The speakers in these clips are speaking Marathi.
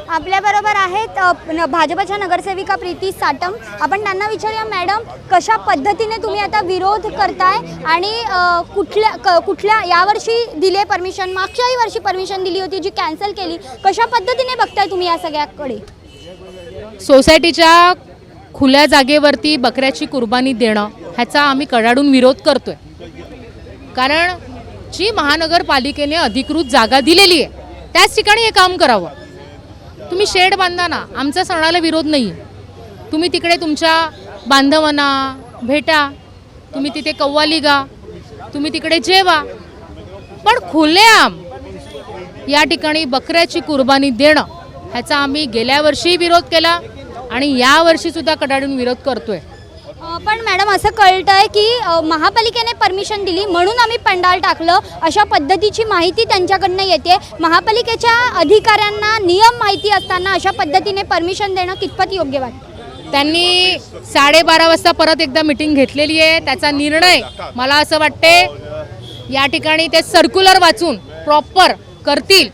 आपल्याबरोबर आहेत भाजपच्या नगरसेविका प्रीती साटम। आपण त्यांना विचारूया, मॅडम कशा पद्धतीने तुम्ही आता विरोध करताय आणि कुठल्या यावर्षी दिले परमिशन, मागच्याही वर्षी परमिशन दिली होती जी कॅन्सल केली, कशा पद्धतीने बघताय तुम्ही या सगळ्याकडे? सोसायटीच्या खुल्या जागेवरती बकऱ्याची कुर्बानी देणं ह्याचा आम्ही कडाडून विरोध करतोय। कारण जी महानगरपालिकेने अधिकृत जागा दिलेली आहे त्याच ठिकाणी हे काम करावं। तुम्ही शेड बांधा ना, आमचा सणाला विरोध नाही। तुम्ही तिकडे तुमच्या बांधवांना भेटा, तुम्ही तिथे कव्वाली गा, तुम्ही तिकडे जेवा, पण खुलेआम या ठिकाणी बकऱ्याची कुर्बानी देणं ह्याचा आम्ही गेल्या वर्षी विरोध केला आणि या वर्षी सुद्धा कडाडून विरोध करतोय। पण मॅडम असं कळतंय की महापालिकेने परमिशन दिली म्हणून आम्ही पंडाल टाकलं, अशा पद्धतीची माहिती त्यांच्याकडनं येते। महापालिकेच्या अधिकाऱ्यांना नियम माहिती असताना अशा पद्धतीने परमिशन देणं कितपत योग्य वाटतं? त्यांनी 12:30 वाजता परत एकदा मीटिंग घेतलेली आहे। त्याचा निर्णय मला असं वाटते या ठिकाणी ते सर्क्युलर वाचून प्रॉपर करतील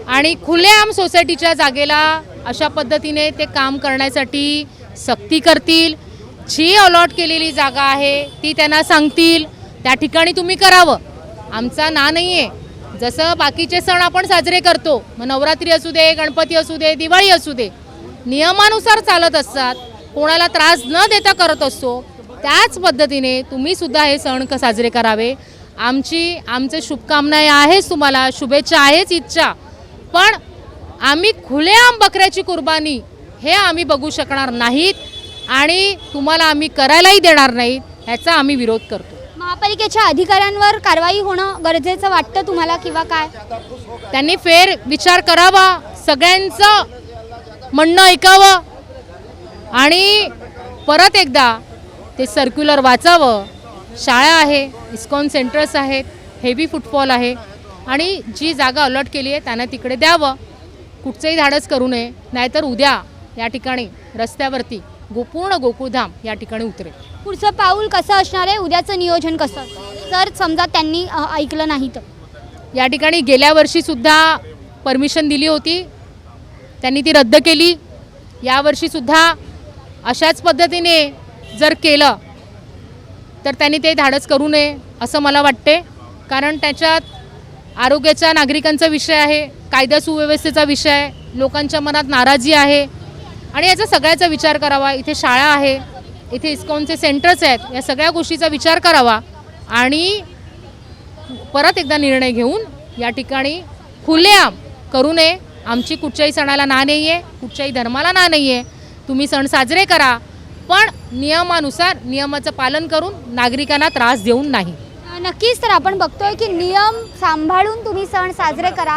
आणि खुलेआम सोसायटीच्या जागेला अशा पद्धतीने ते काम करण्यासाठी सक्ती करतील। जी अलॉट केलेली जागा आहे ती त्यांना सांगतील, त्या ठिकाणी तुम्ही करावं। आमचा ना नाही आहे, जसं बाकीचे सण आपण साजरे करतो, मग नवरात्री असू दे, गणपती असू दे, दिवाळी असू दे, नियमानुसार चालत असतात, कोणाला त्रास न देता करत असतो, त्याच पद्धतीने तुम्ही सुद्धा हे सण साजरे करावे। आमचे शुभकामना आहेच, तुम्हाला शुभेच्छा आहेच, इच्छा, पण आम्ही खुलेआम बकऱ्याची कुर्बानी हे आम्ही बघू शकणार नाहीत आणि तुम्हाला आम्ही करायलाही देणार नाहीत, ह्याचा आम्ही विरोध करतो। महापालिकेच्या अधिकाऱ्यांवर कारवाई होणं गरजेचं वाटतं तुम्हाला किंवा काय? त्यांनी फेर विचार करावा, सगळ्यांचं म्हणणं ऐकावं आणि परत एकदा ते सर्क्युलर वाचावं। शाळा आहे, इस्कॉन सेंटर्स आहेत, हेवी फुटफॉल आहे आणि जी जागा अलॉट केली आहे त्यांना तिकडे द्यावं। कुठचंही धाडस करू नये, नाहीतर उद्या या ठिकाणी रस्त्यावरती पूर्ण गोकुळधाम या ठिकाणी उतरेल। पुढचं पाऊल कसं असणार आहे, उद्याचं नियोजन कसं जर समजा त्यांनी ऐकलं नाही तर? या ठिकाणी गेल्या वर्षी सुद्धा परमिशन दिली होती, त्यांनी ती रद्द केली। यावर्षी सुद्धा अशाच पद्धतीने जर केलं तर त्यांनी ते धाडस करू नये असं मला वाटते। कारण त्याच्यात आरोग्याचा नागरिकांचा विषय आहे, कायदा सुव्यवस्थेचा विषय आहे, लोकांच्या मनात नाराजी आहे आणि याचा सगळ्याचा विचार करावा। इथे शाळा आहे, इथे इस्कॉनचे सेंटर्स आहेत, या सगळ्या गोष्टीचा विचार करावा आणि परत एकदा निर्णय घेऊन या ठिकाणी खुलेआम करू नये। आमची कुठच्याही सणाला ना नाही आहे, कुठच्याही धर्माला ना नाही आहे, तुम्ही सण साजरे करा, पण नियमानुसार नियमाचं पालन करून नागरिकांना त्रास देऊन नाही। नक्कीच, तर आपण बघतोय की नियम सांभाळून तुम्ही सण साजरे करा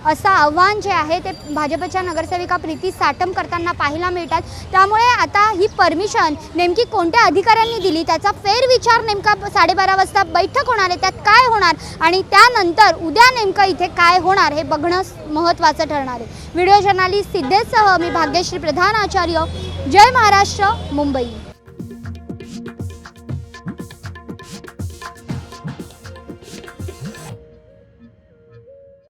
असं आव्हान जे आहे ते भाजपच्या नगरसेविका प्रीती साटम करताना पाहायला मिळतात। त्यामुळे आता ही परमिशन नेमकी कोणत्या अधिकाऱ्यांनी दिली त्याचा फेरविचार नेमका 12:30 वाजता बैठक होणार आहे, त्यात काय होणार आणि त्यानंतर उद्या नेमकं इथे काय होणार हे बघणं महत्त्वाचं ठरणार आहे। व्हिडिओ जर्नलिस्ट सिद्धेशसह मी भाग्यश्री प्रधान आचार्य, जय महाराष्ट्र, मुंबई।